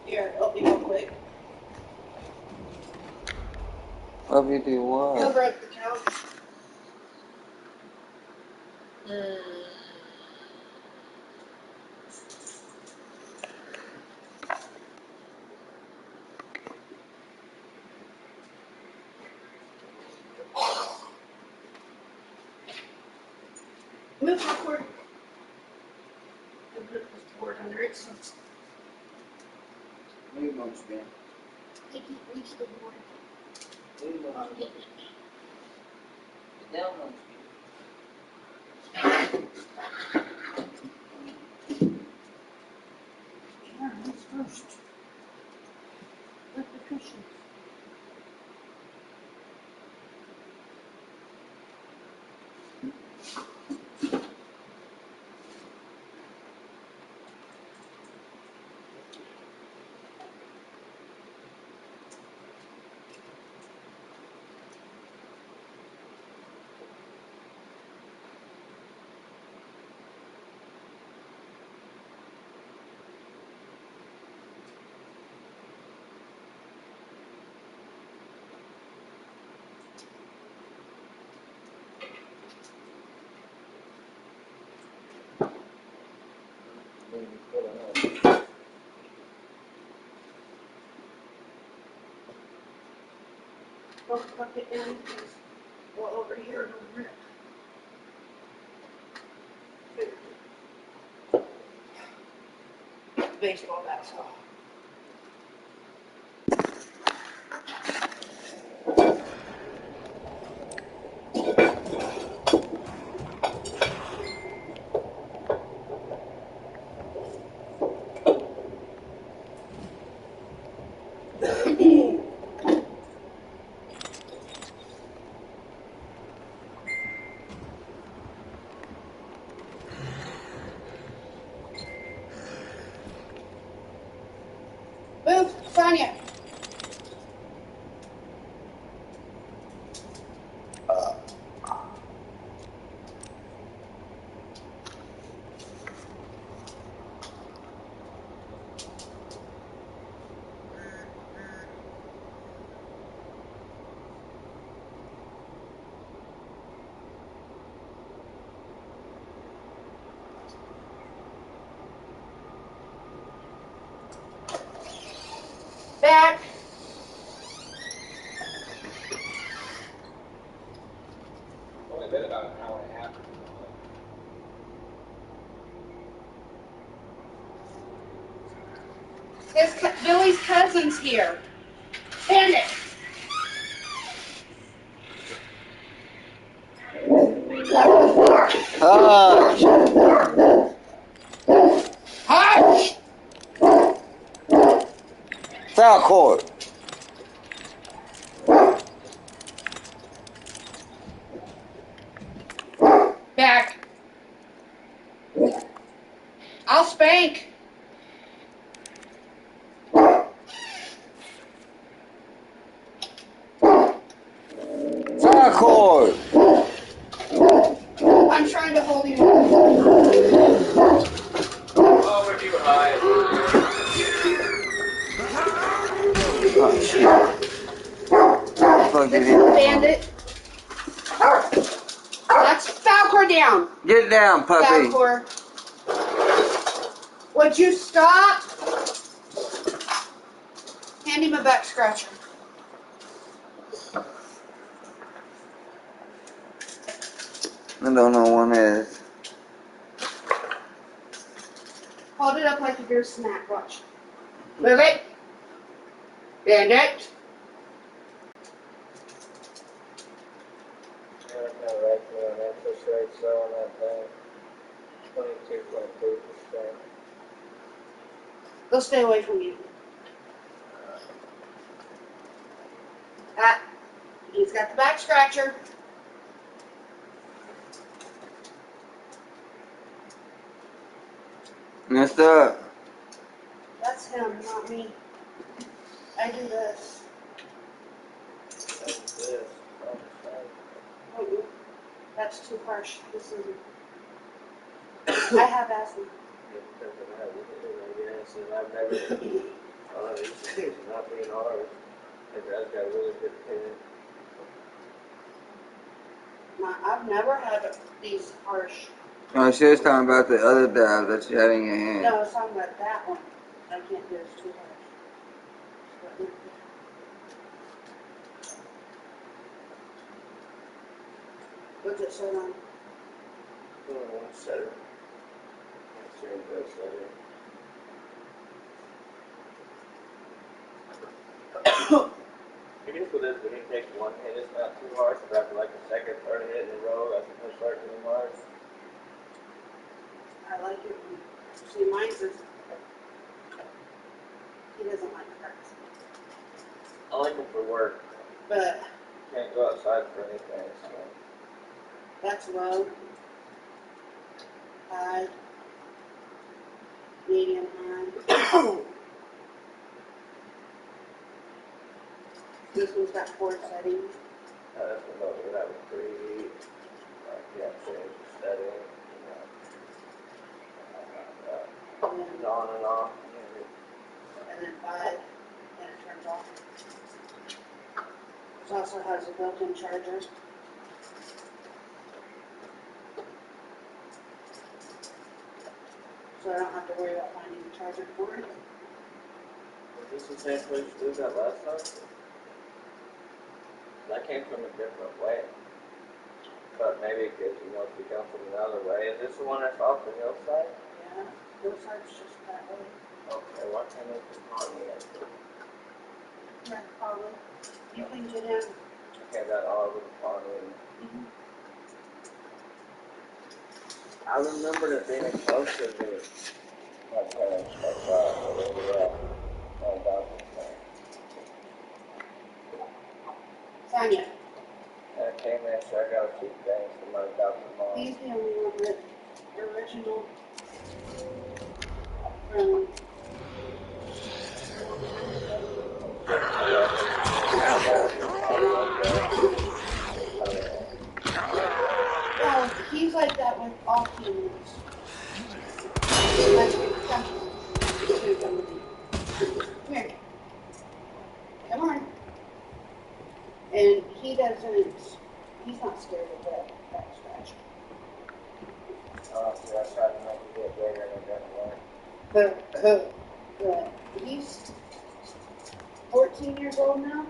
Here, help me real quick. Help you do what? Cover up the couch. Move forward. And put this board under it so it's. Move Munchkin. I can't reach the board. Move I'm Munchkin. getting it. Get down, Munchkin. Karen, who's first? With the cushions. Don't tuck it in because well over here it'll rip. Baseball bats off. Move, Sonia. Back. Only been about an hour and a half. Billy's cousin's here. Stand it. Hush! Hush! Foul court. Back. I'll spank. Foul court. I'm trying to hold him. Oh, we're too high. Oh, shit. Fuck This you is did. Bandit. That's Falcor down. Get down, puppy. Falcor. Would you stop? Hand him a back scratcher. I don't know what it is. Hold it up like you're gonna snack. Watch. Move it. Bandit. Interest rates though on that thing. 22.3%. They'll stay away from you. He's got the back scratcher. Messed up. That's him, not me. I do this. That's this. Oh, that's too harsh. This isn't. I have asthma. I I've never, one of these things not being ours. His dad's got a really good kid. I've never had these harsh. Oh, she was talking about the other dab that you had in your hand. No, I was talking about that one. I can't do it, it's too harsh. What's it say on? One setter. That's your best setter. I guess with this, when you take one hit, it's not too harsh, but after like the second, third hit in a row, that's when it starts getting harsh. I like it. See, mine says he doesn't like cars. I like them for work. But Can't go outside for anything, so. that's low. High. Medium high. This one's got 4 settings. That's what I'll do. That was pretty, yeah, change the setting. And then, On and off. and then 5, and it turns off. It also has a built-in charger. So I don't have to worry about finding a charger for it. Was this the same place you did that last time? That came from a different way. But maybe because, you know, if you come from another way. Is this the one that's off the hillside? Yeah, hillside's just that way. Okay, why can't it be on me? Yeah, probably. You can get in. Okay, that all was on me. I remember it being closer to my parents. I thought they were my doctor's Sonia, and I came in, so I got a few things from my doctor's mom. he's the only one that original from well, he's like that with all humans. Like, come with me. Come here. Come on. And he doesn't, he's not scared of that back scratch. See, I tried to make it get bigger and it didn't work. But he's 14 years old now.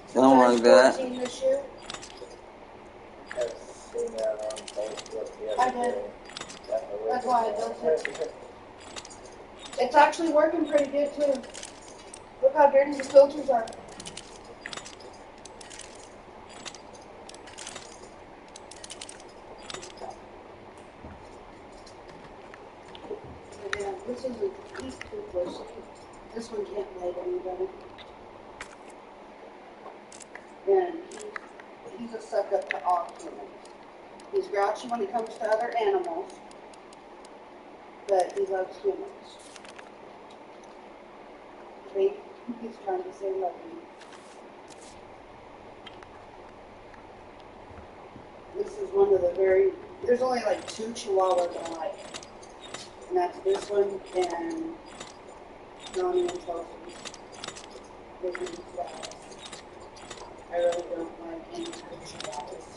Something like that. 14 this year. I've seen that on Facebook the I other did. day. That's why I built it. It's actually working pretty good too. Look how dirty the filters are. Yeah, this isn't, he's toothless. This one can't bite anybody. And he's a suck up to all humans. He's grouchy when it comes to other animals, but he loves humans. He's trying to say love me. This is one of the there's only like 2 chihuahuas I like. And that's this one and Johnny and Chelsea's. I really don't like any kind of chihuahuas.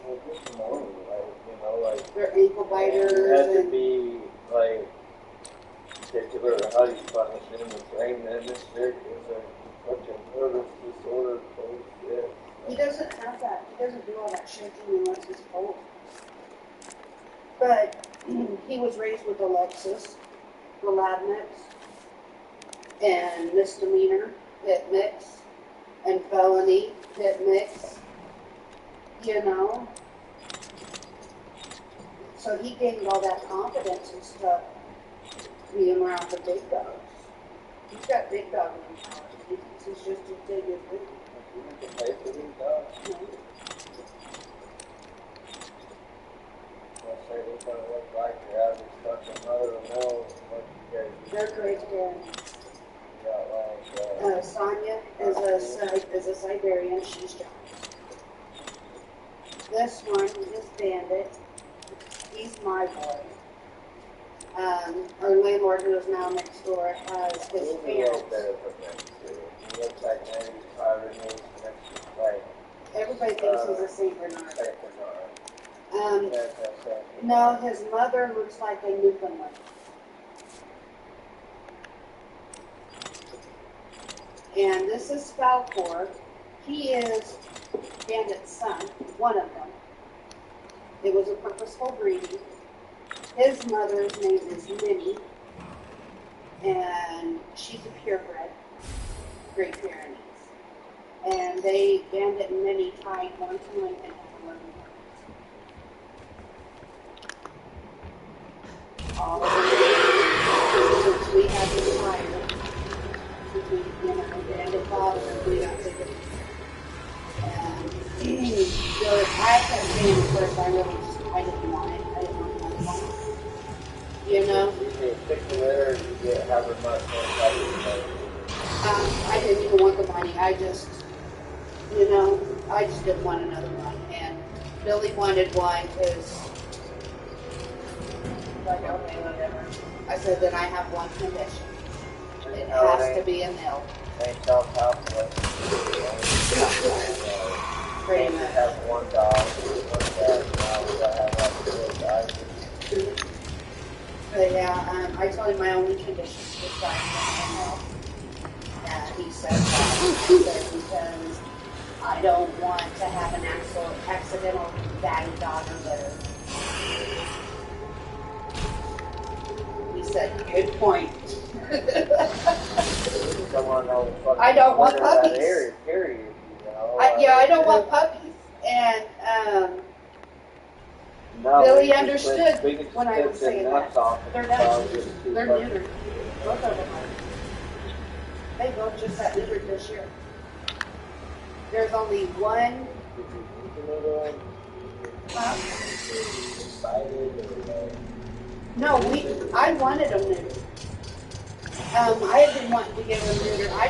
Well, just more, like, you know, like, They're ankle it biters had to and be, like, particular to how you punish him and train them. This chick is a fucking nervous disorder, bullshit. he doesn't have that. He doesn't do all that shaking unless he's cold. But he was raised with Alexis, the lab mix, and misdemeanor pit mix, and felony pit mix. You know? So he gained all that confidence and stuff being around the big dogs. He's got big dog mentality. He thinks he's just as big as big. You have to pay for these dogs. You know? I say they're gonna look like you're out of these fucking mother of milk. What you guys They're great. got like, Sonia is a Siberian. She's John. This one is Bandit. He's my boy. Our landlord, who is now next door, has his We'll be parents. right there for next year. He looks like 95 or next like Everybody thinks he's a Saint Bernard. Saint Bernard. Um, That's Saint no, Bernard. his mother looks like a Newfoundland. And this is Falcor. He is Bandit's son, one of them. It was a purposeful breeding. His mother's name is Minnie, and she's a purebred, Great Pyrenees. And Bandit and Minnie tied one to Lincoln and 11 all of them. Since we had this fire, Bandit father, we got sick of it. And so I kept saying at first, I didn't want it. I didn't want another one. You know? You get pick the litter, you get have a much more value. I didn't even want the money. I just didn't want another one. And Billy wanted one because, like, okay, whatever. I said, then I have one condition. It has to be a male. Ain't self-helpless. Pretty much. Have one dog, one cat, now we gotta have like 4 guys. But yeah, I told him my only condition was that I male. And he said that. He said because I don't want to have an accidental daddy-daughter litter. He said, good point. I don't want puppies. Area, period, you know? I don't want puppies. And No, Billy we just understood we could when I just was take saying the that. nuts off They're the nuts. dog, just keep They're fucking- neutered. Both of them are. They both just got neutered this year. There's only one. Huh? No, I wanted them neutered. I had been wanting to get them neutered. I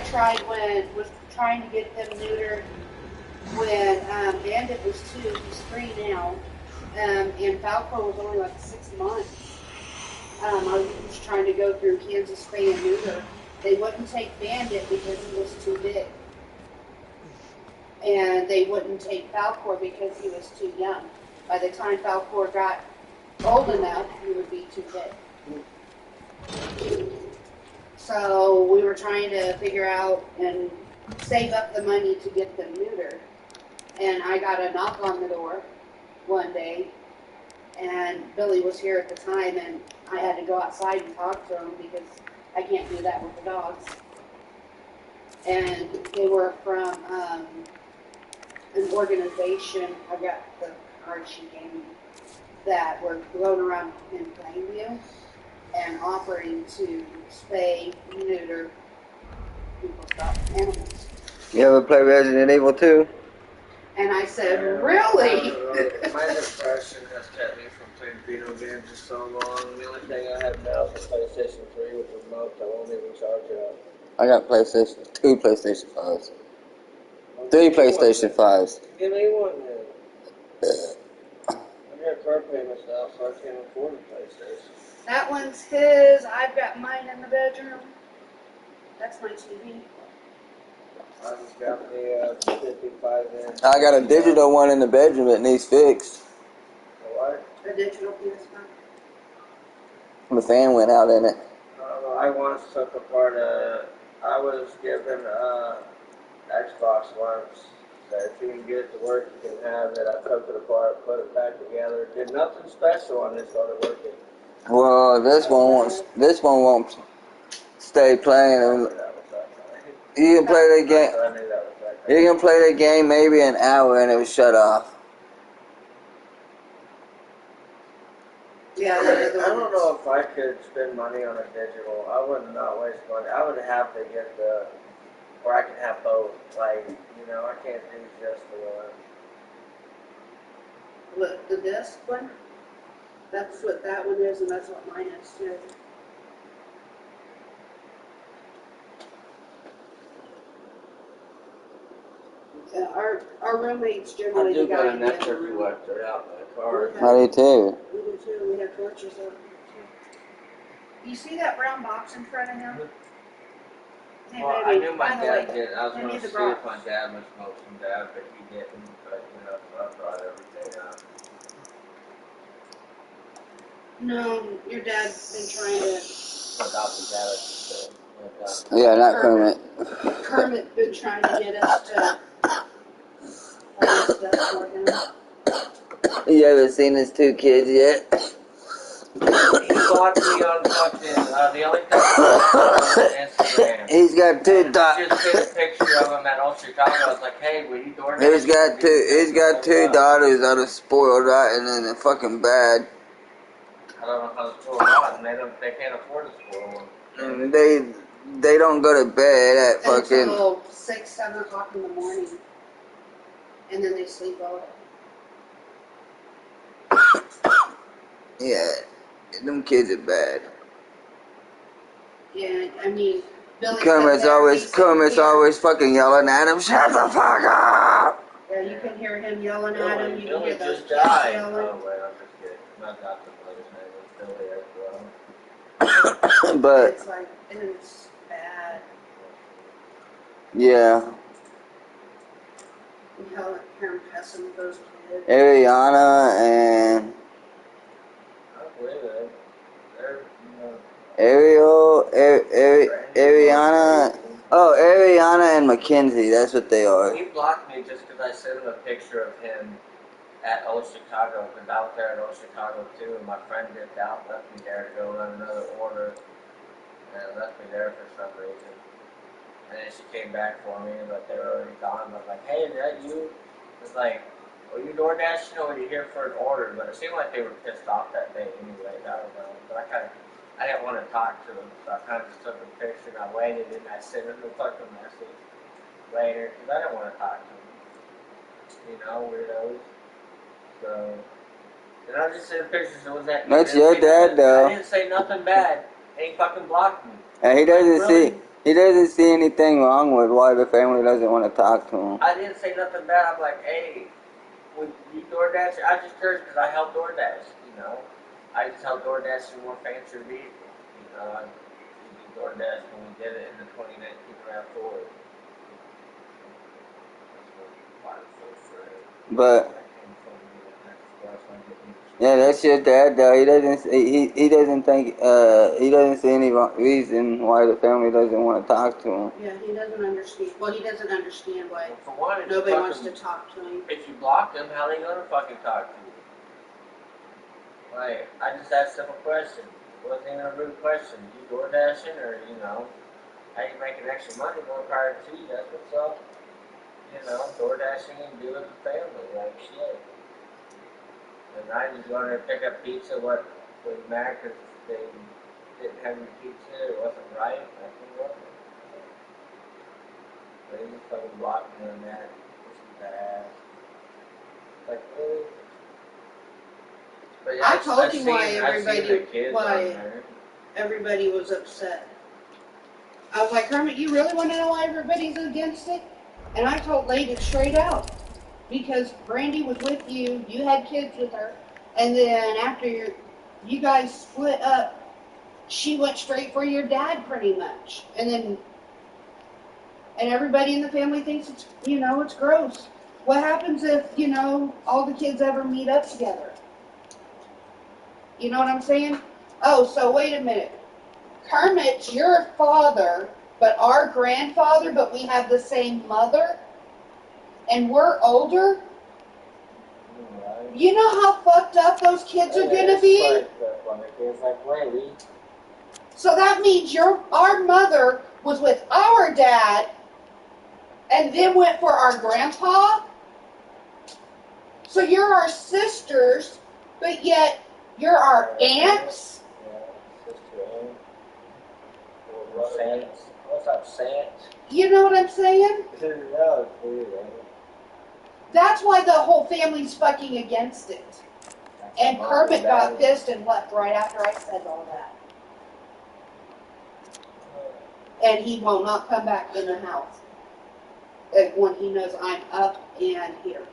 was trying to get them neutered when Bandit was 2. He's 3 now. And Falco was only like 6 months. I was trying to go through Kansas Spay and Neuter. They wouldn't take Bandit because he was too big. And they wouldn't take Falcor because he was too young. By the time Falcor got old enough, he would be too big. So we were trying to figure out and save up the money to get them neutered. And I got a knock on the door one day, and Billy was here at the time, and I had to go outside and talk to him because I can't do that with the dogs. And they were from an organization, I got the card she gave me, that were going around in Plainview and offering to spay, neuter people's animals. You ever play Resident Evil 2? And I said, really? My depression has kept me from playing video games for so long. The only thing I have now is a PlayStation 3 with the remote that won't even charge it up. I got 2 PlayStation 5s. 3 PlayStation 5s. Give me one then. I got car payments now, so I can't afford a PlayStation. That one's his. I've got mine in the bedroom. That's my TV. I just got the 55-inch. I got a digital one in the bedroom that needs fixed. What? A digital PS5. The fan went out in it. I once took apart I was given Xbox once. That if you can get it to work, you can have it. I took it apart, put it back together. Did nothing special on it, started working. Well, this one won't stay playing. You can play the game. I knew that was that. You can play the game maybe an hour and it will shut off. Yeah, I don't know if I could spend money on a digital. I would not waste money. I would have to get or I can have both. Like, I can't do just the one. What, the disc one? That's what that one is, and that's what mine is too. Our roommates generally I do got got a in the other nectar room. collector out in the car. I do too. We do too. We have roaches over here too. You see that brown box in front of him? Hey, Well, I baby, knew my by the dad way, did. I was I going need to the see if box. my dad would smoke some dad, but he didn't. But, you know, so I brought everything out. No, your dad's been trying to. My adopted dad, I should say. Yeah, not Kermit. Kermit's been trying to get us to order stuff for him. You haven't seen his 2 kids yet? He blocked me on fucking, the only thing on Instagram. He's got 2 daughters. Just sent a picture of him at Old Chicago. I was like, hey, will you DoorDash? He's got 2 daughters that are spoiled rotten and they're fucking bad. I don't know how to spoil rotten. They can't afford to spoil one. And they don't go to bed at fucking. Until 6, 7 o'clock in the morning. And then they sleep over. Yeah, them kids are bad. Yeah, I mean, Billy Kermit's always fucking yelling at him, shut the fuck up! Yeah, you can hear him yelling at him. You can Billy hear those just kids died. yelling. Oh, wait, I'm just kidding. My adopted mother's name was Billy as well. But, It's like, it's bad. yeah. You hear him cussing with those kids. Ariana and I believe it. They're, Ariana. Oh, Ariana and Mackenzie. That's what they are. He blocked me just because I sent him a picture of him at Old Chicago, because I was there at Old Chicago too, and my friend dipped out, left me there to go run another order, and left me there for some reason. And then she came back for me, but they were already gone. I was like, hey, is that you? It's like, were you door dashing or were you here for an order? But it seemed like they were pissed off that day anyway. I don't know. But I didn't want to talk to them, so I kind of just took a picture and I waited and I sent them a fucking message later because I didn't want to talk to them. You know, weirdos. So, and I just sent pictures. So was that? That's your dad, though. I didn't say nothing bad. And he fucking blocked me. And he doesn't Really? see anything wrong with why the family doesn't want to talk to him. I didn't say nothing bad. I'm like, hey, would you DoorDash? I just curious because I help DoorDash, you know. I just help DoorDash in more fancier vehicles. You know, I did DoorDash when we did it in the 2019 RAV4. But yeah, that's your dad, though. He doesn't think he doesn't see any reason why the family doesn't want to talk to him. Yeah, he doesn't understand. Well, he doesn't understand why For one, nobody wants to talk to him. If you block them, how they gonna fucking talk to you? Like, I just asked them a question. It wasn't even a rude question. You door dashing or, you know, how you making extra money going prior to you? That's what's up. You know, door dashing and deal with the family. Like, shit. And I just wanted to pick up pizza. What was mad because they didn't have any pizza. It wasn't right. Like, it wasn't. They just fucking blocked me on that. This is bad. Like, really? But yeah, I told you why everybody everybody was upset. I was like, Kermit, you really want to know why everybody's against it? And I laid it straight out. Because Brandy was with you, you had kids with her, and then after you guys split up, she went straight for your dad pretty much. And everybody in the family thinks it's, it's gross. What happens if, all the kids ever meet up together? You know what I'm saying? Oh, so wait a minute. Kermit's your father, but our grandfather, but we have the same mother? And we're older? You know how fucked up those kids are gonna be? So that means our mother was with our dad and then went for our grandpa? So you're our sisters, but yet you're our aunts? What's up, Saints? You know what I'm saying? That's why the whole family's fucking against it. And Kermit got pissed and left right after I said all that. And he will not come back in the house when he knows I'm up and here.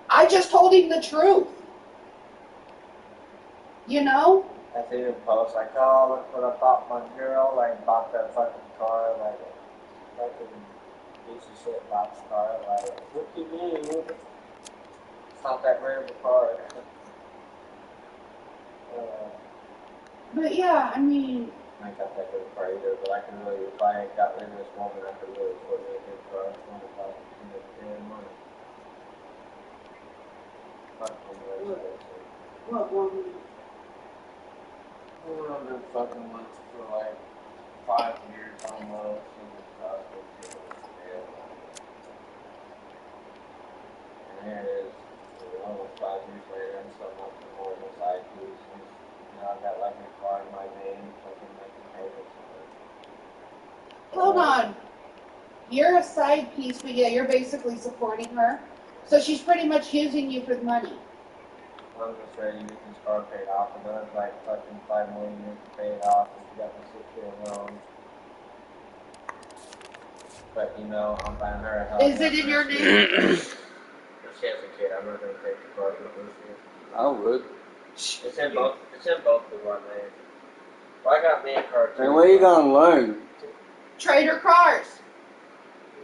I just told him the truth. You know? I see the post like, oh, look what I bought my girl, like, bought that fucking car, like, fucking piece of shit box car, like, what you mean? It's not that rare of a car. But yeah, I mean, I got that good car either, but I can really, if I got rid of this woman, I could really afford me a good car. It's not about damn money. what woman? I've been fucking with for like 5 years almost, and it's possible to get jail. And here it is, almost 5 years later, I'm still not the more of a side piece. Now I've got like a car in my name, fucking making payments on it. Hold on. You're a side piece, but yeah, you're basically supporting her. So she's pretty much using you for the money. I'm just ready to get this car paid off, and then it's like fucking $5 million to pay it off, and she got the 6-year loan. But you know, I'm buying her a house. Is it in your name? If she has a kid, I'm not gonna take the car with her. I would. It's in both of our names. Well, I got me a car too. And where you gonna learn? Trader Cars.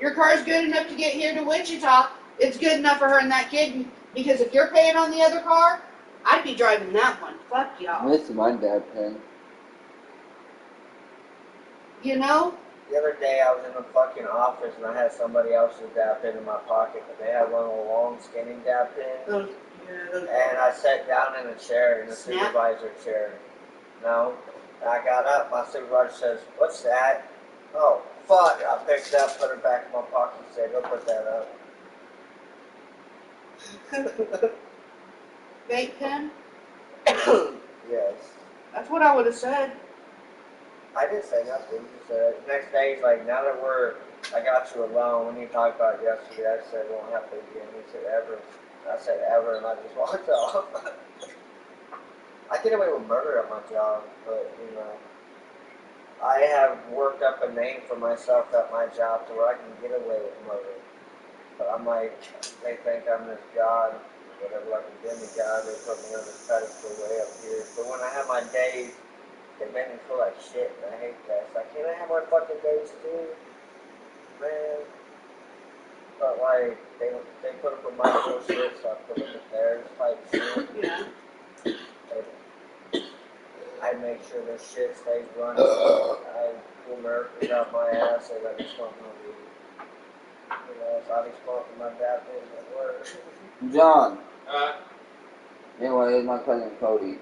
Your car's good enough to get here to Wichita. It's good enough for her and that kid. Because if you're paying on the other car, I'd be driving that one. Fuck y'all. This is my dad paying. You know? The other day I was in the fucking office and I had somebody else's dab pen in my pocket, but they had one of the long skinny dab pens. And I sat down in a chair, in the supervisor chair. No. And I got up, my supervisor says, "What's that?" "Oh, fuck." I picked it up, put it back in my pocket, and said, "Go put that up." Vape pen? Yes. That's what I would have said. I didn't say nothing. He said, next day he's like, now that I got you alone, when you talked about it yesterday, I said, won't happen again. He said, ever. I said, ever, and I just walked off. I get away with murder at my job, but, you know, I have worked up a name for myself at my job to where I can get away with murder. But I'm like, they think I'm this god, whatever, like a demigod. They put me on this pedestal way up here. But when I have my days, they make me feel like shit, and I hate that. It's like, can't I have my fucking days too? Man. But like, they put up with my bullshit, so I put up with theirs type shit. Yeah. I make sure this shit stays running. I pull Americans out my ass, they let me smoke my weed. You know, so I be smoking my dad things at work. John. Anyway, here's my cousin Cody.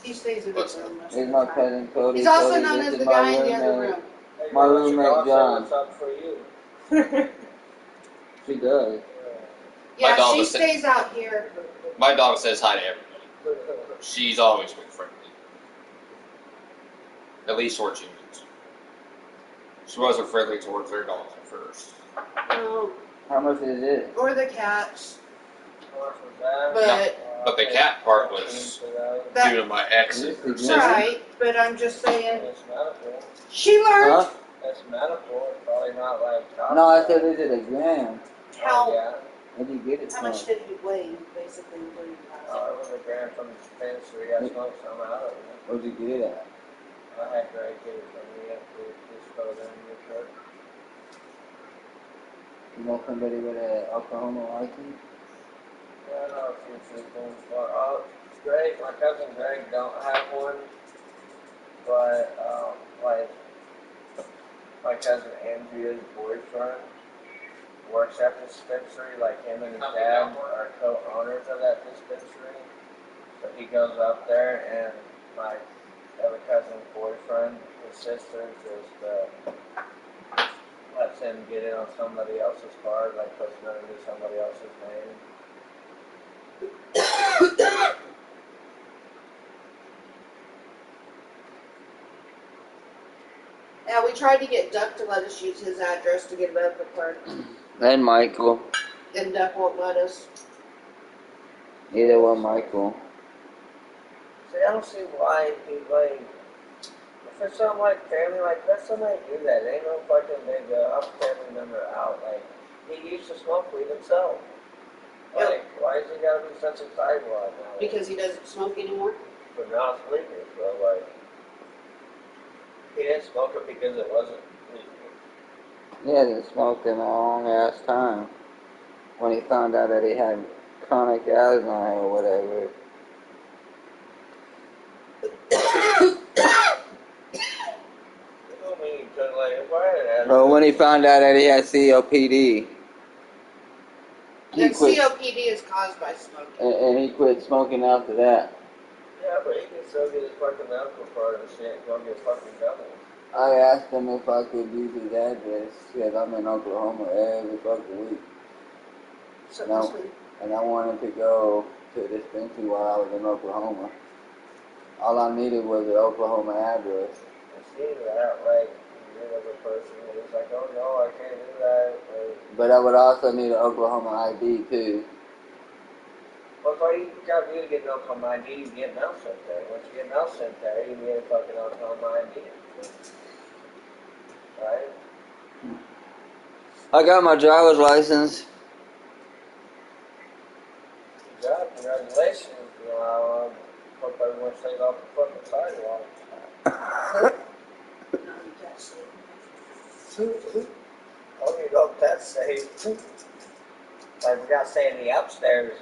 He stays in his room. Here's my cousin Cody. He's also Cody, known this as is the my guy in the other roommate. room. Hey, My what's your roommate, dog say John. what's up for you? She does. Yeah, dog she was stays out here. My dog says hi to everybody. She's always been friendly. At least towards humans. She wasn't friendly towards their dogs at first. No, How much is it? or the cats. How much was that? But But the cat part was that, due to my ex's This is sister. right, but I'm just saying, It's medical. she learned Huh? That's medical. It's probably not like. No, I said is it a gram? how, Yeah. Where'd you get it how from? much did he weigh, basically, including that. It was a grand from the dispensary. I smoked some out of it. Where'd you get it at? I had Greg get it from me after this photo in your truck. You know somebody with an Oklahoma license? Yeah, I know a few people. Well, Greg, my cousin Greg don't have one, but like my cousin Andrea's boyfriend works at the dispensary. Like him and his dad are co-owners of that dispensary. So he goes up there, and my other cousin's boyfriend, his sister, just lets him get in on somebody else's card, like puts it under somebody else's name. Yeah, we tried to get Duck to let us use his address to get a medical card, And Michael. and Duck won't let us. Either one, Michael. See, I don't see why he like. for something like family, like let somebody do that. Ain't no fucking big family member out. Like he used to smoke weed himself. Like why is he gotta be such a tightwad now? Because he doesn't smoke anymore. But now it's legal, so like he didn't smoke it because it wasn't legal. He hasn't smoked in a long ass time. When he found out that he had chronic asthma or whatever. I mean, cause like if I had Or when he found out that he had COPD. He And quit, COPD is caused by smoking. and he quit smoking after that. yeah, but he can still get his fucking medical card and shit and go get fucking double. I asked him if I could use his address because I'm in Oklahoma every fucking week. So No. this one, And I wanted to go to the dispensary while I was in Oklahoma. All I needed was an Oklahoma address. I see that, like, you're the other person, and it's like, oh no, I can't do that. Like, But I would also need an Oklahoma ID too. well, all you gotta do to get an Oklahoma ID, you get mail sent there. Once you get mail sent there, you get a fucking Oklahoma ID. Right? I got my driver's license. Good job, congratulations. Hope everyone stays off the fucking sidewalk. no, you can't see it. Oh, you hope that's safe. Like, we gotta stay in the upstairs.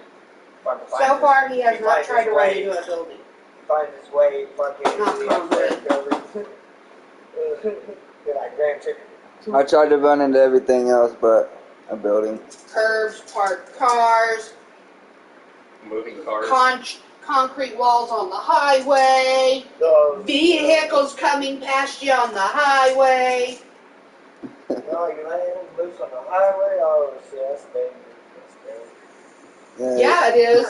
So far, he has not tried to run into a building. Find his way fucking Knock to the on wood. upstairs building. Be like grand chicken. I tried to run into everything else but a building. Curves, parked cars, Moving cars. concrete walls on the highway, vehicles coming past you on the highway. No, you let him loose on the highway. Oh, shit, that's dangerous. Yeah, it is.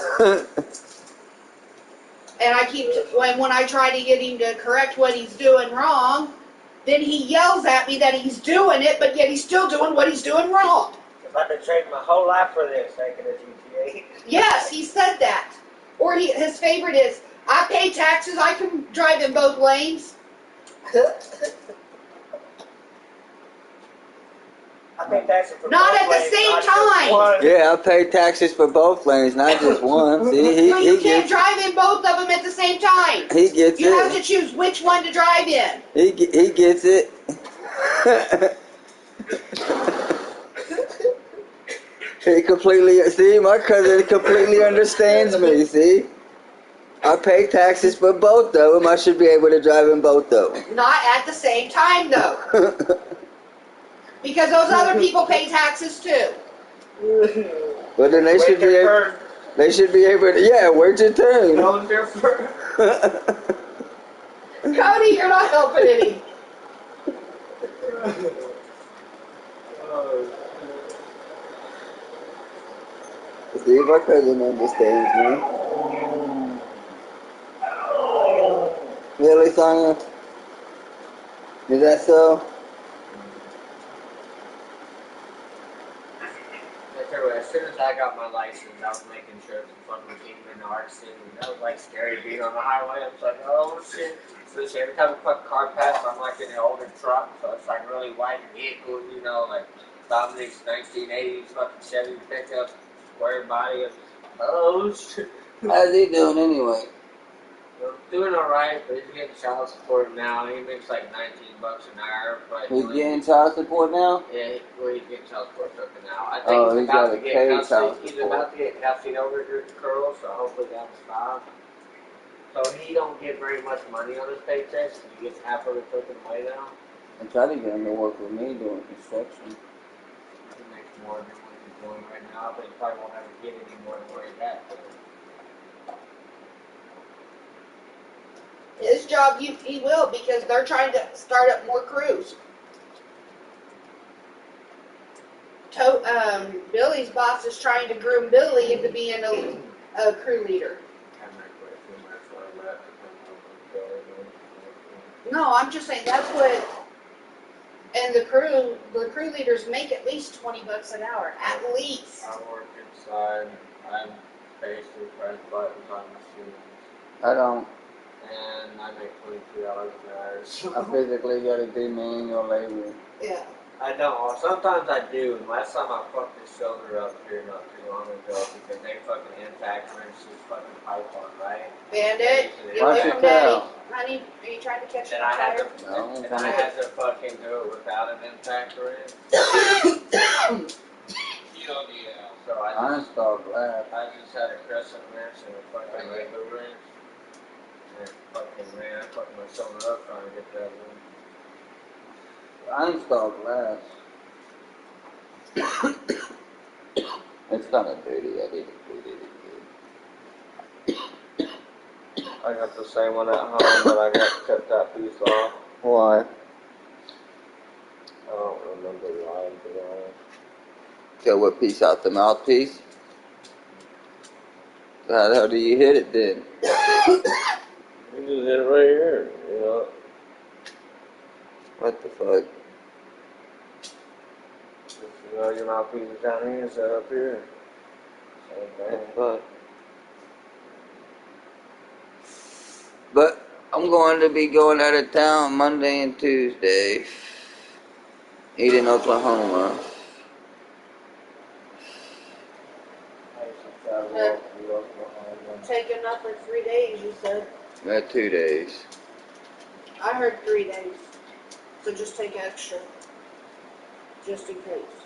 And I keep, when I try to get him to correct what he's doing wrong, then he yells at me that he's doing it, but yet he's still doing what he's doing wrong. If I've been trading my whole life for this, making a GTA. Yes, he said that. Or his favorite is, I pay taxes, I can drive in both lanes. I pay taxes for Not both at the lanes, same not just time. one. Yeah, I pay taxes for both lanes, not just one. See, No, you he can't gets drive in both of them at the same time. he gets You have to it. choose which one to drive in. He gets it. He completely, see, my cousin completely understands me, see? I pay taxes for both of them. I should be able to drive in both of them. Not at the same time, though. Because those other people pay taxes, too. But then they Wait should be their able, turn. they should be able to, yeah, wait your turn. Going there first. Cody, you're not helping any. See, my cousin understands me. Really, Sonya? Is that so? As soon as I got my license, I was making sure to fucking keep in our city. That was like scary being on the highway. I was like, oh shit. So every time a fucking car passed, I'm like in an older truck, so it's like really white vehicles, you know, like Dominic's 1980s fucking Chevy pickup, square body. Oh shit. How's he doing anyway? I'm doing alright, but he's getting child support now. He makes like $19 an hour, but He's getting child support now? yeah, he's getting child support taken now. I think Oh, he's he's about gotta to pay get child custody. He's support. about to get custody over here to Curl, so hopefully that'll stop. So he don't get very much money on his paychecks. He gets half of it taken away now. I'm trying to get him to work with me doing construction. He makes more than what he's doing right now, but he probably won't ever get any more than where he's at. His job, he will, because they're trying to start up more crews. Billy's boss is trying to groom Billy into being a crew leader. No, I'm just saying that's what. And the crew leaders make at least $20 an hour, at least. I work inside. I'm basically press buttons on machines. I don't. and I make $22 an hour. So. I physically gotta do manual labor. Yeah. I don't. Sometimes I do. Last time I fucked this shoulder up here not too long ago because they fucking impact wrenched this fucking python, right? Bandit, get Watch away your from daddy. tail. Honey, are you trying to catch And a I had fire? to, No. and I had to fucking do it without an impact wrench. So I installed glass. I just had a crescent wrench and a fucking regular wrench. And fucking man, I fucked my shoulder up trying to get that one. I installed glass. It's kind of dirty. I need to clean it again. I got the same one at home, but I got to cut that piece off. Why? I don't remember why, to be honest. Got what piece out? The mouthpiece? So how the hell do you hit it then? You just hit it right here, you know. What the fuck? You know, your mouthpiece is down here instead of up here. Same What thing. the fuck? But I'm going to be going out of town Monday and Tuesday. Eden, Oklahoma. I used to travel all through Oklahoma. Taking up for 3 days, you said. About 2 days. I heard 3 days. So just take extra. Just in case.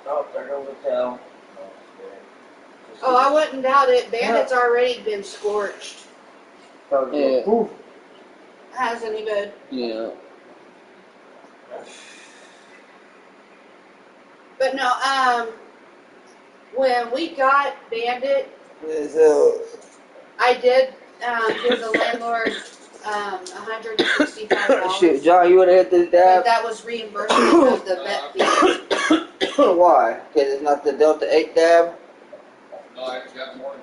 Oh, there goes the tail. Oh, I wouldn't doubt it. Bandit's already been scorched. Yeah. Hasn't he been? Yeah. But no, when we got Bandit, So, I did give the landlord $165. shoot, John, you wanna hit this But dab? that was reimbursement of the vet fee. Why? Because it's not the Delta 8 dab? No, I just got more than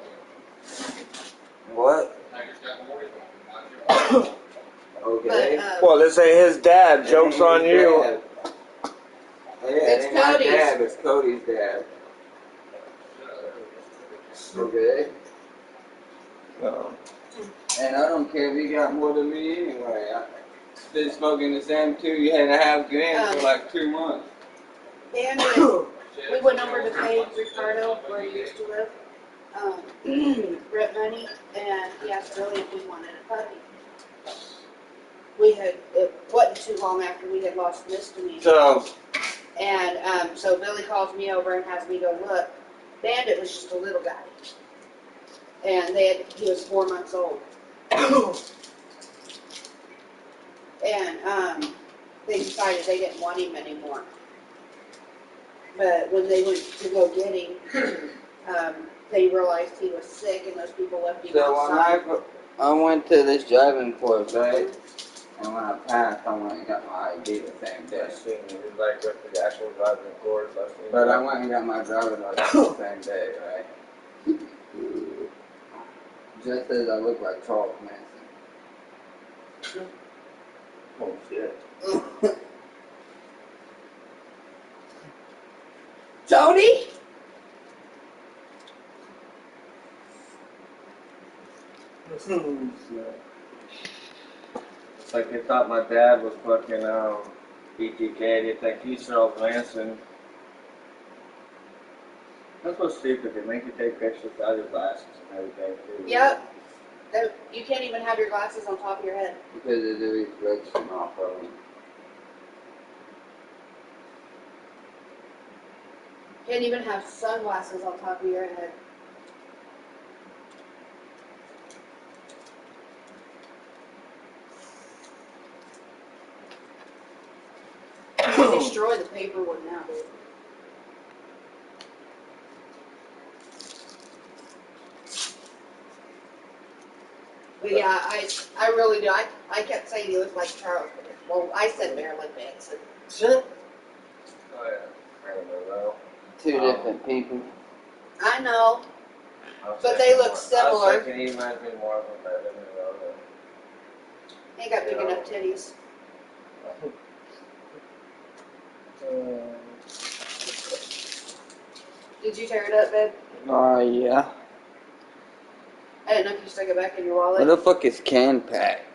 What? I just got more than Okay. But, Well, this ain't his dad. Joke's on you. Yeah, It's it ain't my Cody's. dab, it's Cody's dab. Okay. And I don't care if you got more than me anyway. I've been smoking the same 2.5 grams for like 2 months. Bandit, we went over to pay Ricardo where he used to live, rent money, and he asked Billy if we wanted a puppy. It wasn't too long after we had lost Misdemeanor. So, And so Billy calls me over and has me go look. Bandit was just a little guy. And he was 4 months old. And they decided they didn't want him anymore. But when they went to go get him, they realized he was sick and those people left him so when outside. I went to this driving course, right? And when I passed, I went and got my ID the same day. I seen you like with the actual driving course. But I went and got my driver's license the same day, right? Just as I look like Charles Manson. Oh shit. Tony? It's like they thought my dad was fucking BTK. They think he's Charles Manson. That's so stupid. They make you take pictures without your glasses and everything too. Yep. You can't even have your glasses on top of your head. Because of the reflection off of them. Can't even have sunglasses on top of your head. You destroy the paperwork now, dude. But yeah, I really do. I kept saying he looked like Charles. Well, I said Marilyn Manson. Oh yeah. I don't know. Two different people. I know. I was But thinking they look more- similar. I was thinking he reminds me more of a Marilyn Monroe. Ain't got big enough titties. Did you tear it up, babe? Yeah. didn't know if you stuck it back in your What wallet. the fuck is can pack?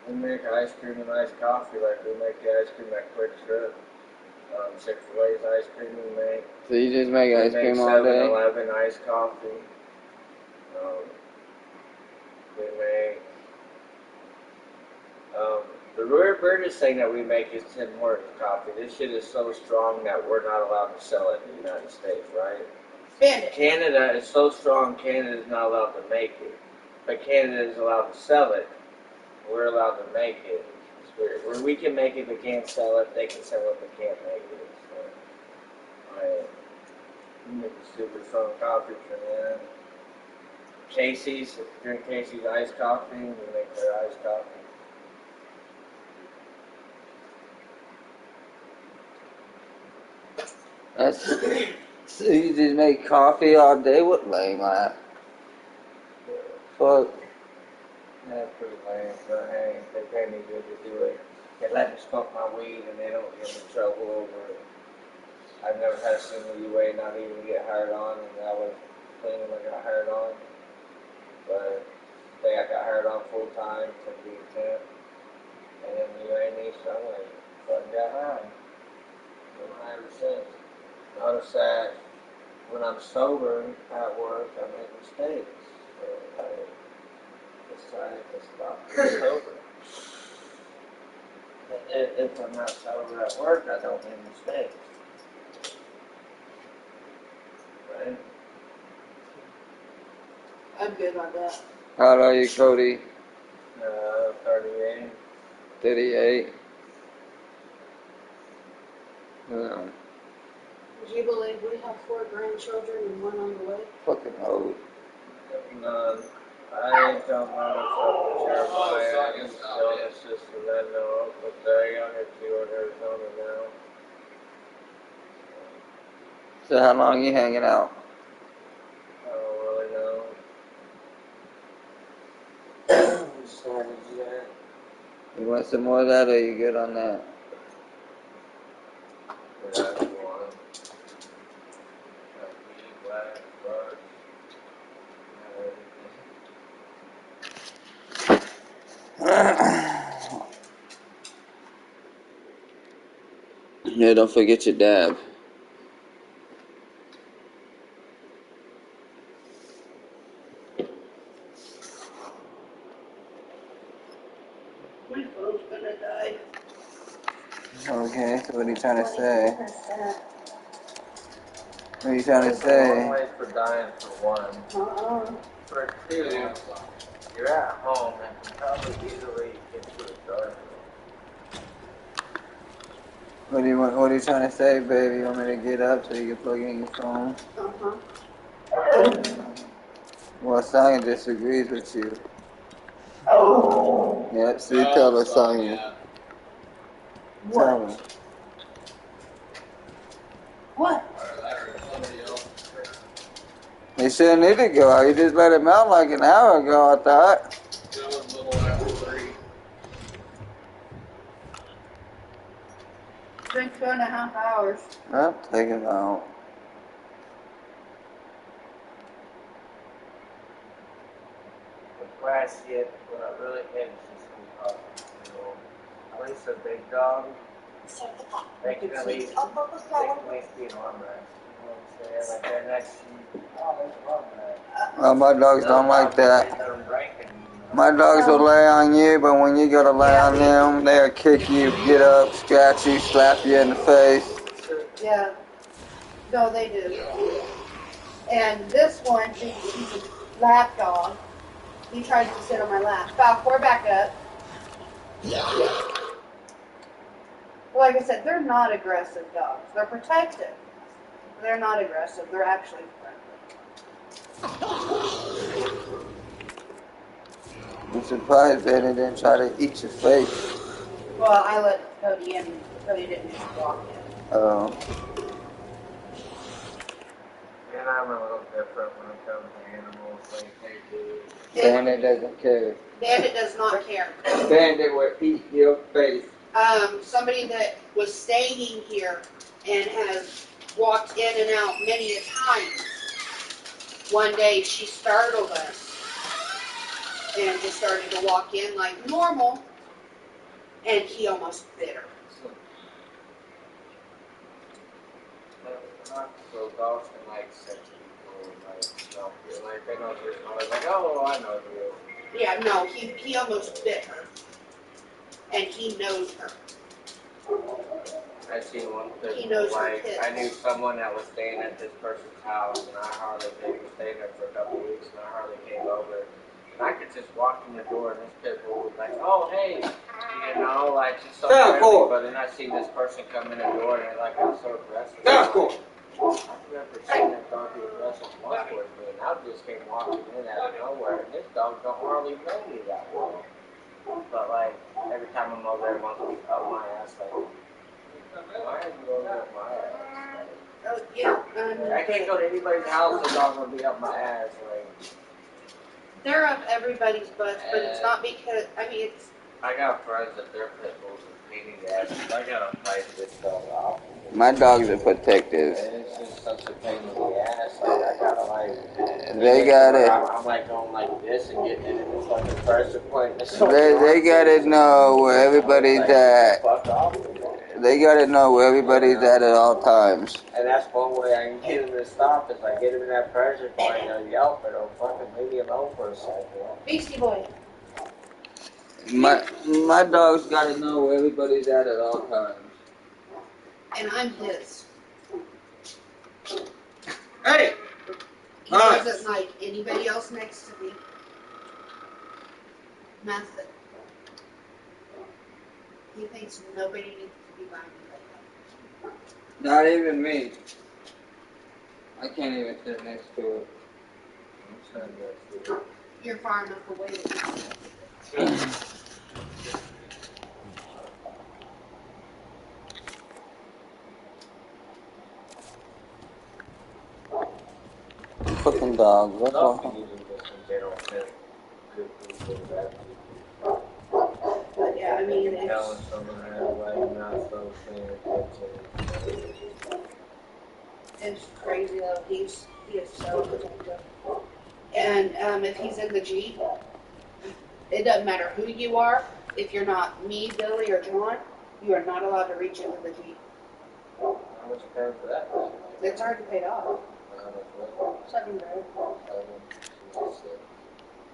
We make ice cream and iced coffee like we make the ice cream at Quick Trip. Chick-fil-A's ice cream we make. So you just make We ice make cream all day? 7-Eleven iced coffee. We make the weirdest thing that we make is Tim Hortons coffee. This shit is so strong that we're not allowed to sell it in the United States, right? Spend it. Canada is so strong, Canada is not allowed to make it. But Canada is allowed to sell it. We're allowed to make it. It's weird. Where we can make it but can't sell it, they can sell it but can't make it. So, we make a super strong coffee for them. Casey's, if you drink Casey's iced coffee, we make their iced coffee. That's so you just make coffee all day? What lame ass? Fuck. That's pretty lame, but hey, they pay me good to do it. They let me smoke my weed and they don't get me in trouble over it. I've never had a single UA not even get hired on, and I was clean when I got hired on. But they got hired on full time to be a temp. And then the UA needs, so I'm like, fucking got hired. Been hired ever since. Notice that when I'm sober at work, I make mistakes. So I decided to stop being sober. If I'm not sober at work, I don't make mistakes. Right? I'm good on that. How old are you, Cody? 38. 38. Yeah. Would you believe we have 4 grandchildren and 1 on the way? Fucking old. None. I don't know Jeremiah and Genesis and then know, but the younger 2 are in Arizona now. So how long you hanging out? I don't really know. Decided yet. You want some more of that, or you good on that? Whatever you want. Black, dark. Yeah, don't forget your dab. My phone's gonna die. Okay, so what are you trying to say? What are you trying to say? Long ways for dying for one. For 2, you're at home and can probably easily get to a dark. What are you trying to say, baby? You want me to get up so you can plug in your phone? Well, Sonya disagrees with you. Yep, see, tell her, Sonya. Tell her. What? You shouldn't need to go out. You just let him out like an hour ago, I thought. It's been 2.5 hours. I'm taking out. The way I see it, what I really hate is just people. At least a big dog, they can at least be an armrest. You know what I'm saying? Like they're next to you. Oh, there's an armrest. Well, my dogs don't like that. They're breaking. My dogs will lay on you, but when you go to lay on them, they'll kick you, get up, scratch you, slap you in the face. Yeah. No, they do. And this one, he's a lap dog. He tries to sit on my lap. Falcor, back up. Like I said, they're not aggressive dogs. They're protective. They're not aggressive. They're actually friendly. I'm surprised they didn't try to eat your face. Well, I let Cody in. Cody didn't just walk in. Oh. And I'm a little different when it comes to animals. Like they do. Bandit doesn't care. Bandit does not care. Bandit will eat your face. Somebody that was staying here and has walked in and out many a time. One day she startled us and just started to walk in like normal, and he almost bit her. Not so often like sex people, like they know you're like, oh, I know you. Yeah, no, he almost bit her, and he knows her. I seen one thing, He knows her like, kids. I knew someone that was staying at this person's house, and I hardly, they were staying there for a couple of weeks, and I hardly came over. And I could just walk in the door, and this pit bull was like, oh, hey, you know, like, just so friendly, but then I seen this person come in the door, and like, I was so aggressive. I've never seen that dog be aggressive once with me, and I just came walking in out of nowhere, and this dog don't hardly know me that well. But, like, every time I'm over there, it wants to be up my ass, like, why are you going up my ass? Oh, yeah. I can't go to anybody's house, the dog will be up my ass, like. They're up everybody's butts, but it's not because, I mean, it's. I got friends that their pit bulls are pain in the ass. I gotta fight this dog off. My dogs are protective. And it's just such a pain in the ass. Like, I gotta like. They got it. I'm like going like this and getting into this fucking pressure point. They gotta know where everybody's at. Fuck off. They gotta know where everybody's at all times. And that's one way I can get him to stop is I get him in that pressure point and they'll yelp, but they'll fucking leave me alone for a second. Beastie Boy. My dogs gotta know where everybody's at all times. And I'm his. Hey! He doesn't like anybody else next to me. Nothing. He thinks nobody needs to be by me like that. Not even me. I can't even sit next to it. You're far enough away to be. Fucking dogs. That's all. But yeah, I mean, Telling someone that like not so it's crazy though. He is so protective. And if he's in the Jeep, it doesn't matter who you are. If you're not me, Billy, or John, you are not allowed to reach into the Jeep. How much you paying for that? It's already paid off. $7 grand.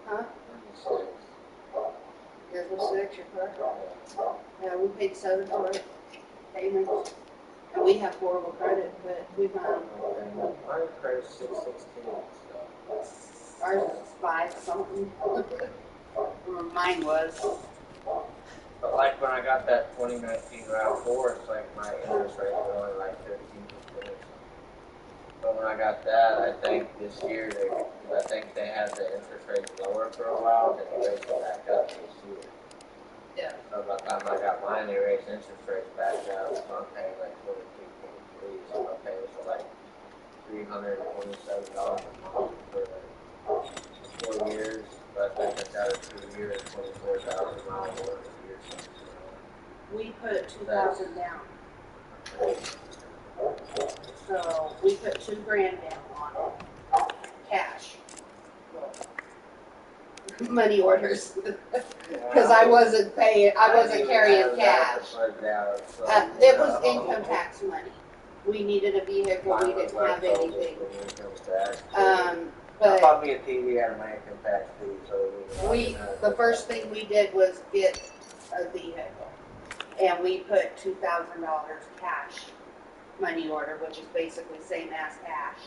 Huh? Yours was 6, your car? Yeah, we paid 7 for it. Payments. And we have horrible credit, but we've My credit's 616. ours is 5 something. Mine was. But like when I got that 2019 RAV4, it's like my interest rate was only like 15%. But when I got that, I think this year I think they had the interest rate lower for a while, then they raised it back up this year. Yeah. So by the time I got mine, they raised interest rates back up. So I'm paying like 22.3. So I'm paying for like $327 a month for 4 years. But I think I got it 2 years, 24,000 miles worth of years. We put 2,000 down. So we put $2 grand down on it. Cash. Money orders. Because I wasn't paying, I wasn't carrying cash. It was income tax money. We needed a vehicle, we didn't have anything. I But bought me a TV out of my income tax too, so the first thing we did was get a vehicle. And we put $2,000 cash money order, which is basically same as cash,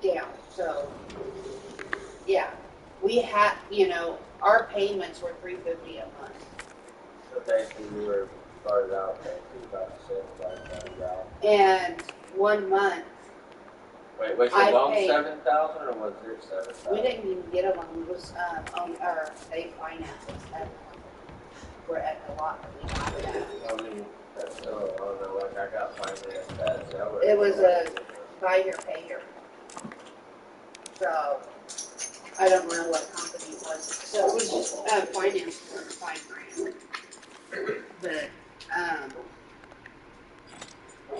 down. So, yeah, we had, our payments were $350 a month. So basically we were started out paying $2,700. And 1 month, Wait, was I your loan paid- 7,000 or was it 7,000? we didn't even get a loan. It was our state finances were at the lot that we got it at. I mean, that's still, I don't know, like I got financed that. So It was a buy here, pay here. So, I don't know what company it was. So it was just financed for $5 grand. But,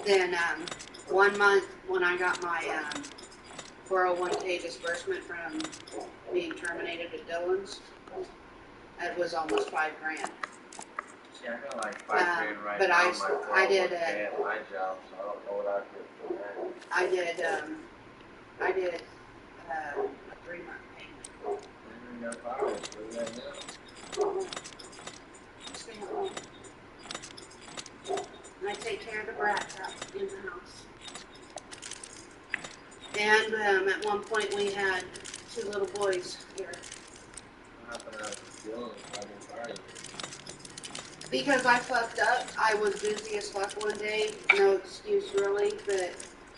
then 1 month when I got my 401k disbursement from being terminated at Dillon's, It was almost $5,000. See, I got like $5,000 right but now I on my I did 401k at my job, so I don't know what I could do for that. I did a 3-month payment. No problem. Do that now. Stay at home. And I take care of the brats out in the house. And at one point we had 2 little boys here. What happened to Dylan? I didn't fire you. Because I fucked up. I was busy as fuck one day. No excuse really, but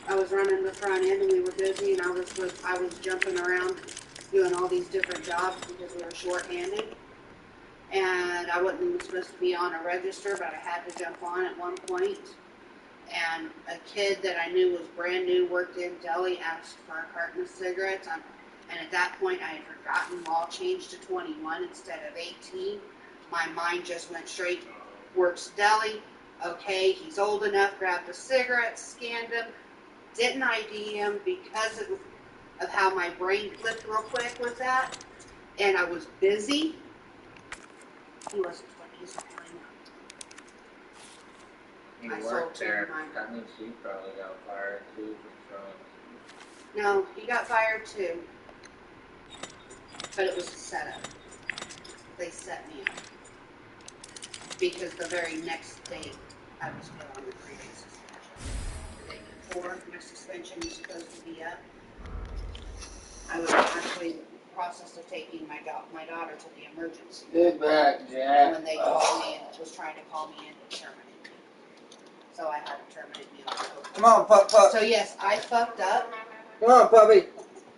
I was running the front end and we were busy and I was jumping around doing all these different jobs because we were short-handed. And I wasn't even supposed to be on a register, but I had to jump on at one point. And a kid that I knew was brand new, worked in deli, asked for a carton of cigarettes. And at that point, I had forgotten law changed to 21 instead of 18. My mind just went straight, works deli. Okay, he's old enough, grabbed the cigarettes, scanned them, didn't ID him because of how my brain flipped real quick with that. And I was busy. He wasn't 20, he's not 21. You I worked sold there. him mine. That means you probably got fired too from. No, he got fired too. But it was a setup. They set me up. Because the very next day, I was put on a 3-day suspension. The day before my suspension was supposed to be up, I was actually in the process of taking my daughter to the emergency room. Get back, Jack. When they called me and was trying to call me in to terminate me. So I had to terminate me on October. Come on, pup. So yes, I fucked up, Come on, puppy.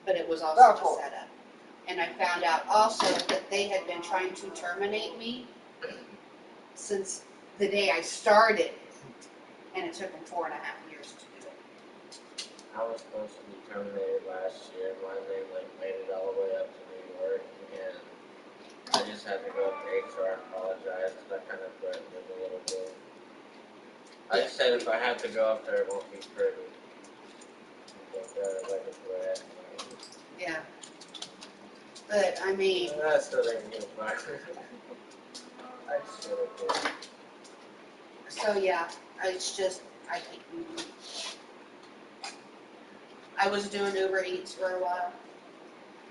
but it was also a setup. And I found out also that they had been trying to terminate me since the day I started, and it took them 4.5 years to do it. I was supposed to be terminated last year. My name made it all the way up to New York, and I just had to go up to HR and apologize because I kind of threatened it a little bit. I just said if I have to go up there, it won't be pretty. Like a threat. Yeah. But I mean, I still didn't get fired. I should have been. so yeah, it's just I was doing Uber Eats for a while,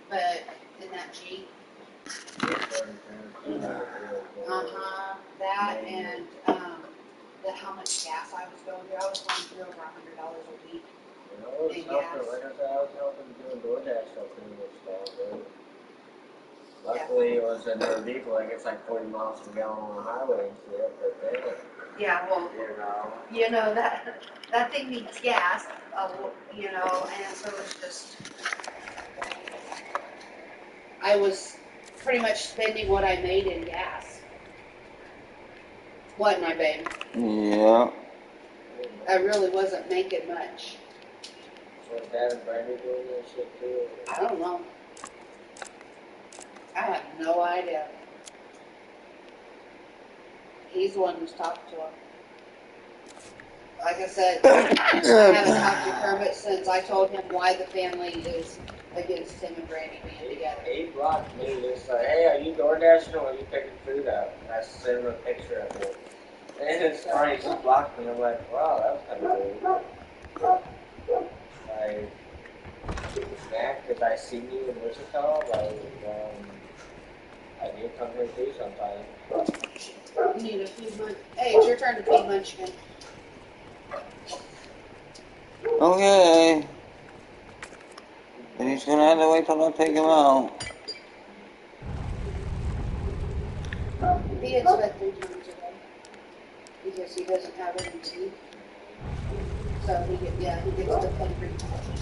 but in that Jeep, that and how much gas I was going through. I was going through over $100 a week. I was helping, like I said, I was helping doing DoorDash helping with stuff, but luckily it was a new vehicle, like it's like 40 miles per gallon on the highway and shit, but then, Yeah, well, you know that thing needs gas, you know, and so it's just, I was pretty much spending what I made in gas. Wasn't I, babe? Yeah. I really wasn't making much. So Dad and Brandy doing that shit too? I don't know. I have no idea. He's the one who's talked to him. Like I said, I haven't talked to Kermit since I told him why the family is against him and Brandy being together. He blocked me, just like, hey, are you DoorDashing or are you picking food up? And I sent him a picture of it. And it's funny, he blocked me, I'm like, wow, that was kind of weird. Like, Mac, did I see you in Wichita? Like, I do come here too sometimes. You need a feed munch. Hey, it's your turn to feed Munchkin. Okay. And he's gonna have to wait till I take him out. He gets fed 3 times a day because he doesn't have any teeth. So he gets the fed 3 times.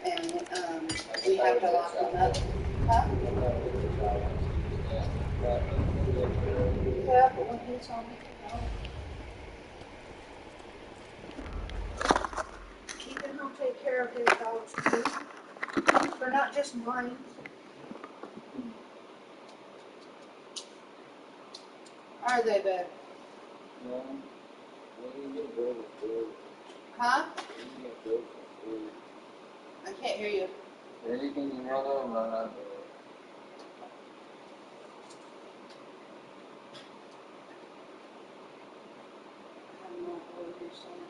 And we have to lock him up. Huh? Yeah, but when he's home, no. He can help take care of his dogs too. They're not just mine. Are they, babe? Huh? I can't hear you. Anything you know of, I'm not doing. I have no idea what you're saying.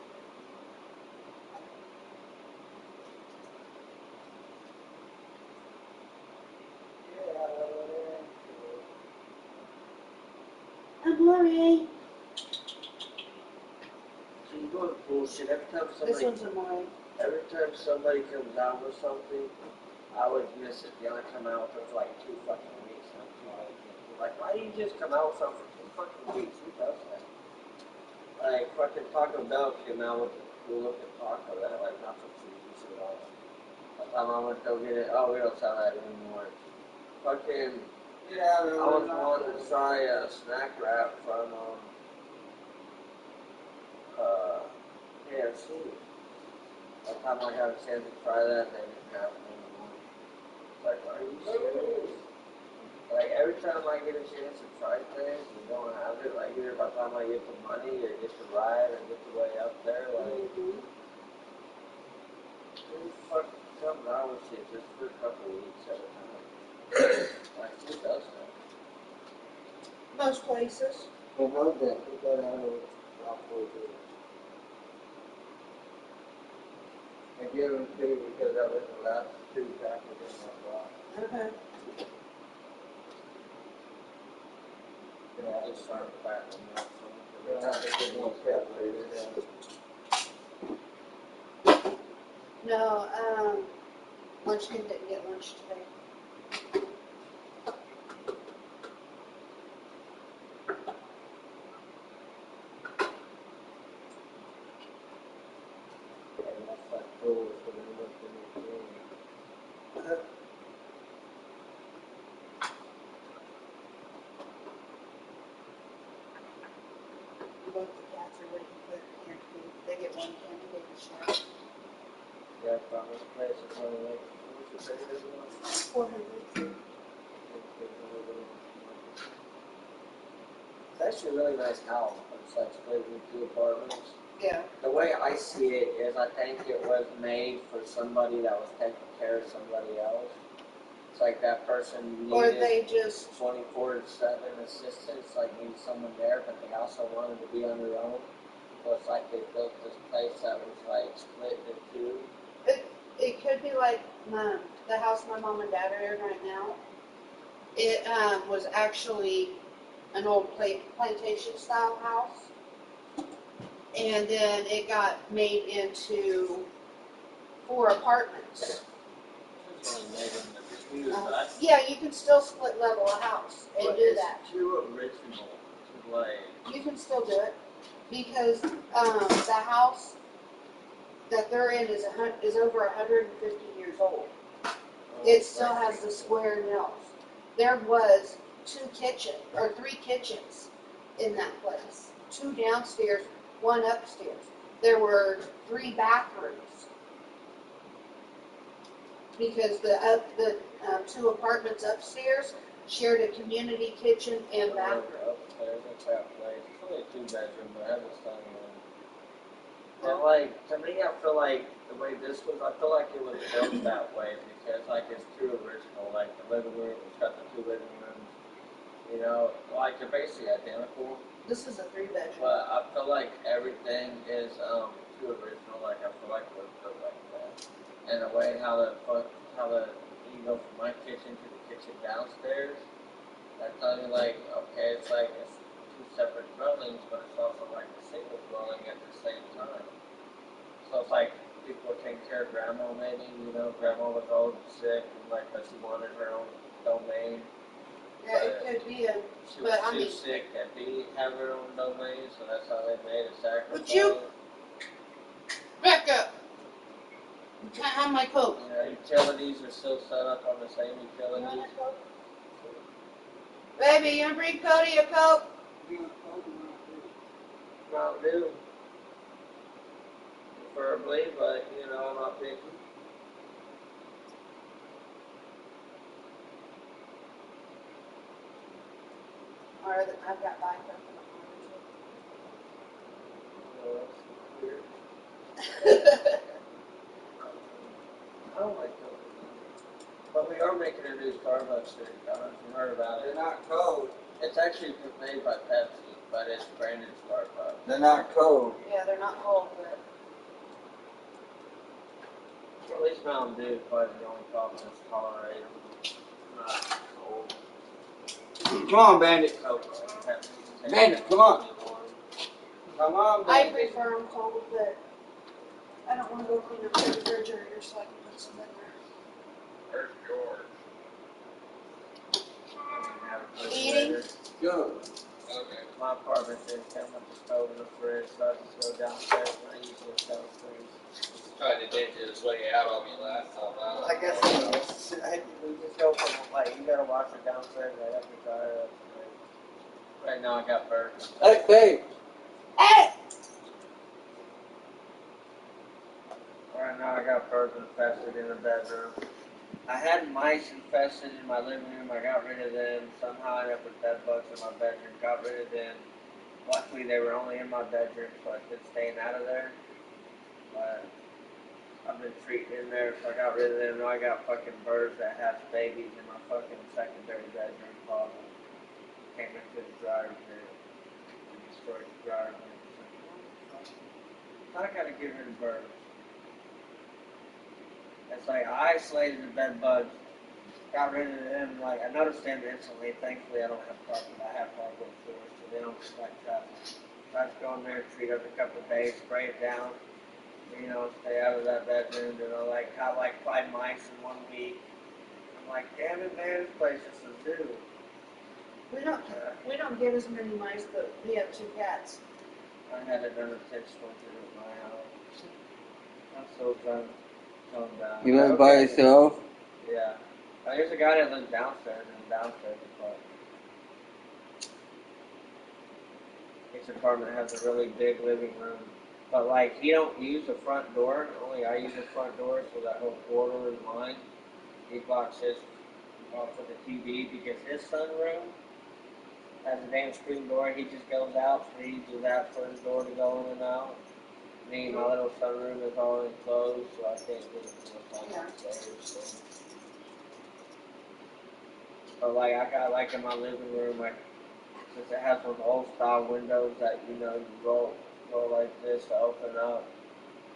I'm Lori. So you go to bullshit This one's a mine. every time somebody comes out with something, I always miss it. The other come out with like 2 fucking weeks. And I'm like, why do you just come out with something for 2 fucking weeks? Who does that? Like fucking Taco Bell came out with the cool looking taco that had like nacho cheese and all. By the time I went to go get it, oh, we don't sell that anymore. Fucking, I was wanting to try a snack wrap from KFC. By the time I got a chance to try that, they didn't have it anymore. Like, are you serious? Like, every time I get a chance to try things and don't have it, like, either by the time I get the money or get the ride or get the way up there, like, who fucking comes out with shit just for a couple weeks at a time? Like, who does that? Most places. Who knows that? Who got out of South Florida? I give them 2 because that was the last 2 tackles in my block. Okay. Yeah, I just started fattening up. Every time I get one step, No, Lunchkin didn't get lunch today. and that's like cool for them looking at me. Both the cats are waiting for their canned food. They get one canned food each night. Yeah, from this place is only like, what was it, this one? 400. It's actually a really nice house. It's like split into 2 apartments. Yeah. The way I see it is I think it was made for somebody that was taking care of somebody else. It's like that person Or needed they just, 24/7 assistance, like needed someone there, but they also wanted to be on their own. So it's like they built this place that was like split into 2. it could be like the house my mom and dad are in right now. It was actually an old plantation style house. And then it got made into 4 apartments. Yeah, you can still split level a house and do that. It's too original to like. You can still do it because the house that they're in is over 150 years old. It still has the square nails. There was 3 kitchens in that place. 2 downstairs, 1 upstairs. There were 3 bathrooms because the 2 apartments upstairs shared a community kitchen and bathroom. Upstairs, it's that place. It's only 2 bedroom, but it has a sunroom. And like, to me, I feel like the way this was, I feel like it was built that way because like it's too original. Like the living room, it's got the 2 living rooms. You know, like they're basically identical. This is a 3-bedroom. But I feel like everything is too original. Like I feel like it was built like that. And the way how the you go from my kitchen to the kitchen downstairs, I tell you like okay, it's like it's 2 separate dwellings, but it's also like a single dwelling at the same time. So it's like people were taking care of grandma maybe, you know, grandma was old and sick and like but she wanted her own domain. Yeah, it could be a. She But was I too mean, sick to have her own domain, so that's how they made a sacrifice. Would you back up? You can't have my coat. You know, utilities are still set up on the same You want utilities. a coat? Baby, you wanna bring Cody a coat? Mountain Dew. Preferably, but you know, I'm not picky. Or I've got backup. You know, it's weird. I don't like Coke. do Starbucks drink. I don't know if you heard about They're it. not cold. It's actually made by Pepsi, but it's branded Starbucks. They're not cold. Yeah, they're not cold, but At least Mountain Dew is probably the only problem that's tolerated. Not cold. Come on, Bandit. Coke, Pepsi, Bandit, come on. Come on, I Bandit. prefer them cold, but I don't want to go clean up the refrigerator so I can put some in Where's yours? Eating? Go. Okay. My apartment's in town with the stove and the fridge, so I just go downstairs and I usually sell things. Tried to ditch it this way out on me last time. I guess we just go from like you gotta wash it downstairs. I have to dry it upstairs. Right now I got birds. Hey, babe. Hey! Right now I got birds infested in the bedroom. I had mice infested in my living room. I got rid of them. Somehow I ended up with bed bugs in my bedroom. Got rid of them. Luckily they were only in my bedroom, so I could staying out of there. But I've been treating in there, so I got rid of them. Now I got fucking birds that hatch babies in my fucking secondary bedroom closet. Came into the dryer unit and destroyed the dryer unit. I gotta get rid of birds. It's like I isolated the bed bugs, got rid of them. Like I noticed them instantly. Thankfully, I don't have carpet. I have hardwood floors, so they don't reflect traffic. So I just go in there, treat it a couple of days, spray it down. You know, stay out of that bedroom. And I got like 5 mice in 1 week. I'm like, damn it, man, this place is a zoo. We don't get as many mice, but we have 2 cats. I had another 10 switches at my house. I'm so done. You live by yourself? Yeah. There's a guy that lives downstairs in the downstairs apartment. His apartment has a really big living room. But like he don't use the front door, only I use the front door, so that whole corridor is mine. He blocks his off with the TV because his sunroom has a damn screen door. He just goes out, so he uses that for his door to go in and out. Me, my little sunroom is all enclosed, so I can't get into the phone downstairs. So. But like I got like in my living room, like since it has those old style windows that you roll like this to open up,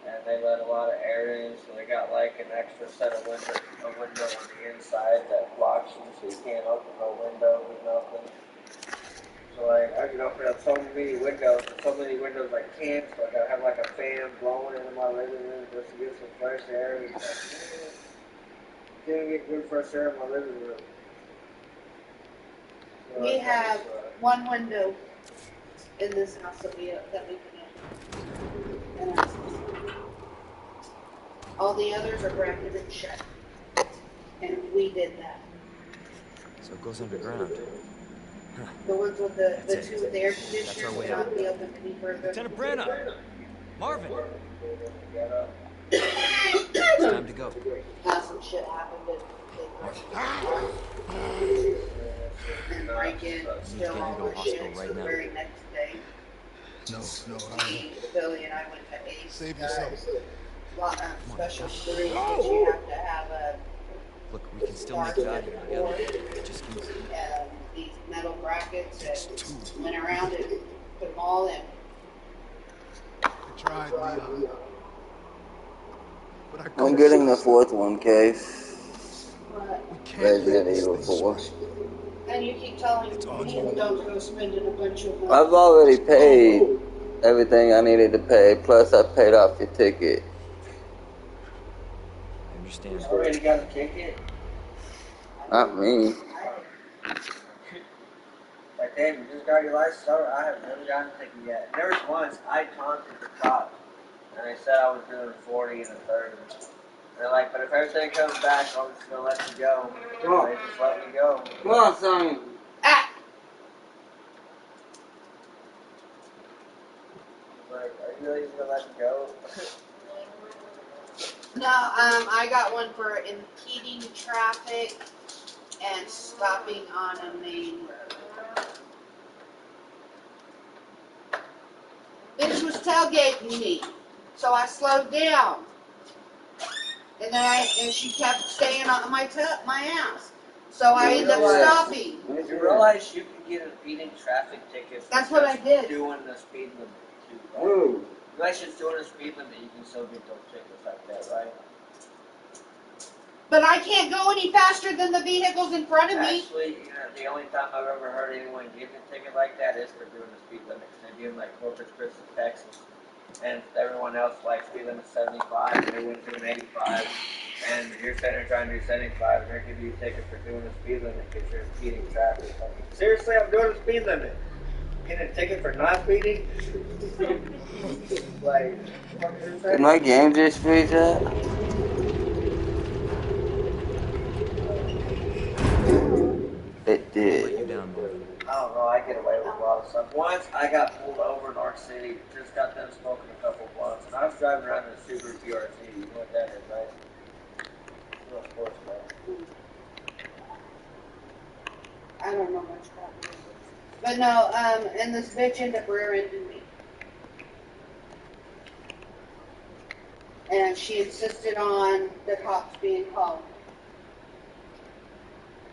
and they let a lot of air in, so they got like an extra set of window on the inside that blocks you, so you can't open no window or nothing. So like I can open up so many windows I can't, so I gotta have like a fan blowing into my living room just to get some fresh air. It's like, can't get good fresh air in my living room. So We have 1 window in this house that we can open. And that's this one. All the others are bracketed and shut. And we did that. So it goes underground. The ones with the That's two it. with the air That's conditioners our will way not out. be open any further. Lieutenant Brenna! Marvin! It's time to go. Some shit happened and break in, steal all our shit the very next day. No, Billy and I went to Ace. Save yourself. Special series that you have to have a Look, we can still make it out of here together. It just means... these metal brackets that went around and put them all in. I tried, Leon. But I I'm couldn't. getting the 4th one, Case. But, We can't let Resident this Evil thing 4. smash. and you keep telling me don't go spending a bunch of money. I've already paid everything I needed to pay, plus I paid off your ticket. I understand. Already got a ticket? Not me. Like, damn, you just got your license over? I haven't really gotten a ticket yet. There was once I taunted the cops, and they said I was doing 40 and a 30. And they're like, but if everything comes back, I'm just gonna let you go. Come on. They just let me go. Come on, Sonny. Ah! Like, are you really just gonna let me go? No, I got one for impeding traffic and stopping on a main road. Bitch was tailgating me, so I slowed down. And then she kept staying on my ass. So I end up stopping. Did you realize you can get a speeding traffic ticket for That's what I just did. doing the speed limit too, right? Ooh. You guys just doing the speed limit, you can still get those tickets like that, right? But I can't go any faster than the vehicles in front of me. Actually, the only time I've ever heard anyone give a ticket like that is for doing the speed limit. They do them like Corpus Christi, Texas. And everyone else like speed limit 75, and they went doing 85. And you're sitting there trying to do 75, and they're giving you a ticket for doing the speed limit because you're speeding traffic. Seriously, I'm doing the speed limit. Getting a ticket for not speeding? Like, Did my game just freeze up? It I'll did. let you down, Marvin. I don't know, I get away with a lot of stuff. Once I got pulled over in our city, just got done smoking a couple blunts, and I was driving around in a Subaru PRT. You know what that is, right? It's a little sports car. I don't know much about it. But no, and this bitch ended up rear-ending me. And she insisted on the cops being called.